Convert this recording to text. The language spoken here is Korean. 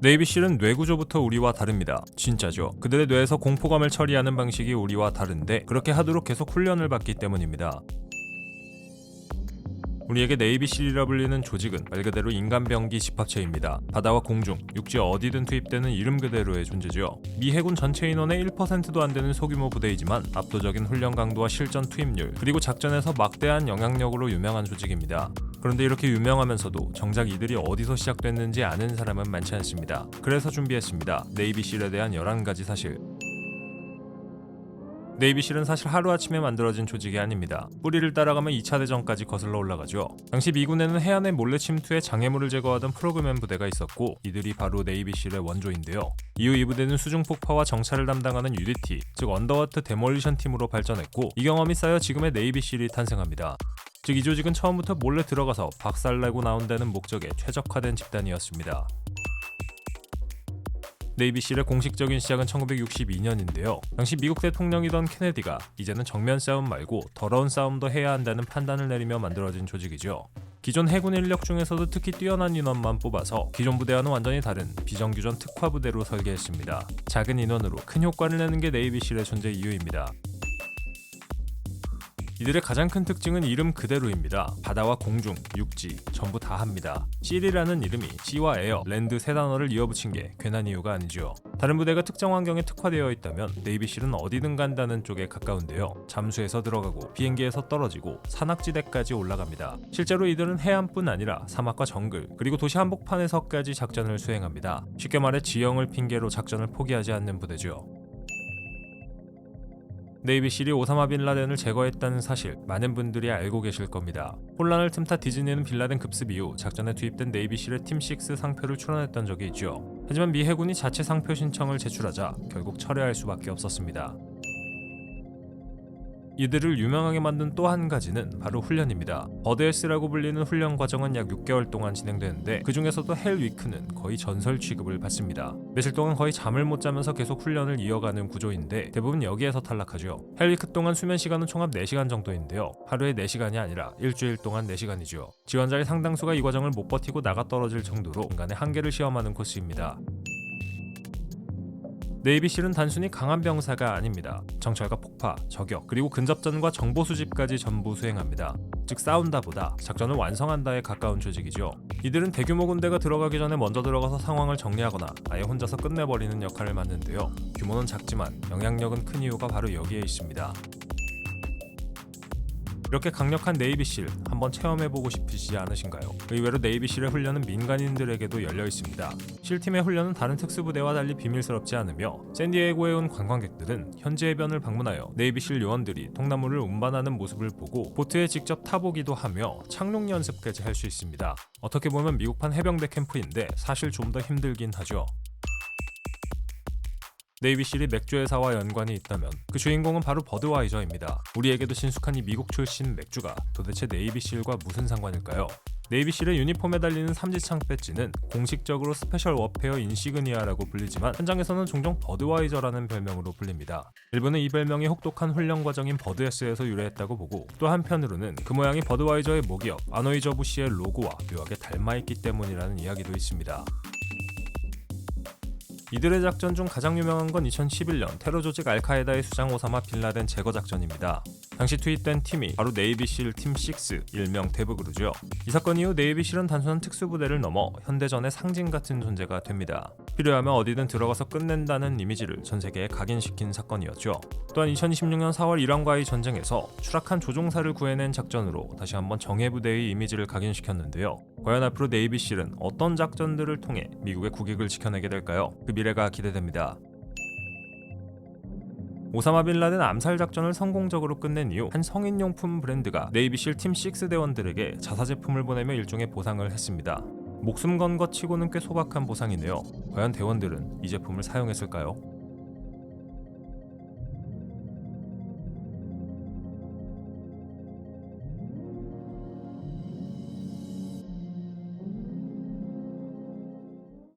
네이비실은 뇌 구조부터 우리와 다릅니다. 진짜죠. 그들의 뇌에서 공포감을 처리하는 방식이 우리와 다른데 그렇게 하도록 계속 훈련을 받기 때문입니다. 우리에게 네이비실이라 불리는 조직은 말 그대로 인간병기 집합체입니다. 바다와 공중, 육지 어디든 투입되는 이름 그대로의 존재죠. 미 해군 전체 인원의 1%도 안 되는 소규모 부대이지만 압도적인 훈련 강도와 실전 투입률, 그리고 작전에서 막대한 영향력으로 유명한 조직입니다. 그런데 이렇게 유명하면서도 정작 이들이 어디서 시작됐는지 아는 사람은 많지 않습니다. 그래서 준비했습니다. 네이비실에 대한 11가지 사실. 네이비실은 사실 하루아침에 만들어진 조직이 아닙니다. 뿌리를 따라가면 2차 대전까지 거슬러 올라가죠. 당시 미군에는 해안에 몰래 침투해 장애물을 제거하던 프로그맨 부대가 있었고 이들이 바로 네이비실의 원조인데요. 이후 이 부대는 수중폭파와 정찰을 담당하는 UDT, 즉 언더워터 데몰리션 팀으로 발전했고 이 경험이 쌓여 지금의 네이비실이 탄생합니다. 즉 이 조직은 처음부터 몰래 들어가서 박살내고 나온다는 목적에 최적화된 집단이었습니다. 네이비실의 공식적인 시작은 1962년인데요. 당시 미국 대통령이던 케네디가 이제는 정면 싸움 말고 더러운 싸움도 해야 한다는 판단을 내리며 만들어진 조직이죠. 기존 해군 인력 중에서도 특히 뛰어난 인원만 뽑아서 기존 부대와는 완전히 다른 비정규전 특화 부대로 설계했습니다. 작은 인원으로 큰 효과를 내는 게 네이비실의 존재 이유입니다. 이들의 가장 큰 특징은 이름 그대로입니다. 바다와 공중, 육지 전부 다 합니다. 실이라는 이름이 C와 에어, 랜드 세 단어를 이어붙인 게 괜한 이유가 아니죠. 다른 부대가 특정 환경에 특화되어 있다면 네이비실은 어디든 간다는 쪽에 가까운데요. 잠수해서 들어가고 비행기에서 떨어지고 산악지대까지 올라갑니다. 실제로 이들은 해안뿐 아니라 사막과 정글, 그리고 도시 한복판에서까지 작전을 수행합니다. 쉽게 말해 지형을 핑계로 작전을 포기하지 않는 부대죠. 네이비실이 오사마 빌라덴을 제거했다는 사실 많은 분들이 알고 계실 겁니다. 혼란을 틈타 디즈니는 빌라덴 급습 이후 작전에 투입된 네이비실의 팀6 상표를 출원했던 적이 있죠. 하지만 미 해군이 자체 상표 신청을 제출하자 결국 철회할 수밖에 없었습니다. 이들을 유명하게 만든 또 한 가지는 바로 훈련입니다. 버드S라고 불리는 훈련 과정은 약 6개월 동안 진행되는데 그 중에서도 헬위크는 거의 전설 취급을 받습니다. 며칠 동안 거의 잠을 못 자면서 계속 훈련을 이어가는 구조인데 대부분 여기에서 탈락하죠. 헬위크 동안 수면 시간은 총 4시간 정도인데요. 하루에 4시간이 아니라 일주일 동안 4시간이죠. 지원자의 상당수가 이 과정을 못 버티고 나가 떨어질 정도로 인간의 한계를 시험하는 코스입니다. 네이비실은 단순히 강한 병사가 아닙니다. 정찰과 폭파, 저격, 그리고 근접전과 정보 수집까지 전부 수행합니다. 즉 싸운다 보다 작전을 완성한다에 가까운 조직이죠. 이들은 대규모 군대가 들어가기 전에 먼저 들어가서 상황을 정리하거나 아예 혼자서 끝내버리는 역할을 맡는데요. 규모는 작지만 영향력은 큰 이유가 바로 여기에 있습니다. 이렇게 강력한 네이비실 한번 체험해보고 싶으시지 않으신가요? 의외로 네이비실의 훈련은 민간인들에게도 열려 있습니다. 실팀의 훈련은 다른 특수부대와 달리 비밀스럽지 않으며 샌디에고에 온 관광객들은 현지 해변을 방문하여 네이비실 요원들이 통나무를 운반하는 모습을 보고 보트에 직접 타보기도 하며 착륙 연습까지 할 수 있습니다. 어떻게 보면 미국판 해병대 캠프인데 사실 좀 더 힘들긴 하죠. 네이비실이 맥주 회사와 연관이 있다면 그 주인공은 바로 버드와이저입니다. 우리에게도 친숙한 이 미국 출신 맥주가 도대체 네이비실과 무슨 상관일까요? 네이비실의 유니폼에 달리는 삼지창 배지는 공식적으로 스페셜 워페어 인시그니아라고 불리지만 현장에서는 종종 버드와이저라는 별명으로 불립니다. 일부는 이 별명이 혹독한 훈련 과정인 버드S에서 유래했다고 보고 또 한편으로는 그 모양이 버드와이저의 모기업 아노이저부시의 로고와 묘하게 닮아있기 때문이라는 이야기도 있습니다. 이들의 작전 중 가장 유명한 건 2011년 테러 조직 알카에다의 수장 오사마 빌라덴 제거 작전입니다. 당시 투입된 팀이 바로 네이비실 팀6, 일명 데브그루죠. 이 사건 이후 네이비실은 단순한 특수부대를 넘어 현대전의 상징 같은 존재가 됩니다. 필요하면 어디든 들어가서 끝낸다는 이미지를 전 세계에 각인시킨 사건이었죠. 또한 2026년 4월 이란과의 전쟁에서 추락한 조종사를 구해낸 작전으로 다시 한번 정예부대의 이미지를 각인시켰는데요. 과연 앞으로 네이비실은 어떤 작전들을 통해 미국의 국익을 지켜내게 될까요? 그 미래가 기대됩니다. 오사마 빌라덴 암살 작전을 성공적으로 끝낸 이후 한 성인용품 브랜드가 네이비실 팀6 대원들에게 자사 제품을 보내며 일종의 보상을 했습니다. 목숨 건 것 치고는 꽤 소박한 보상이네요. 과연 대원들은 이 제품을 사용했을까요?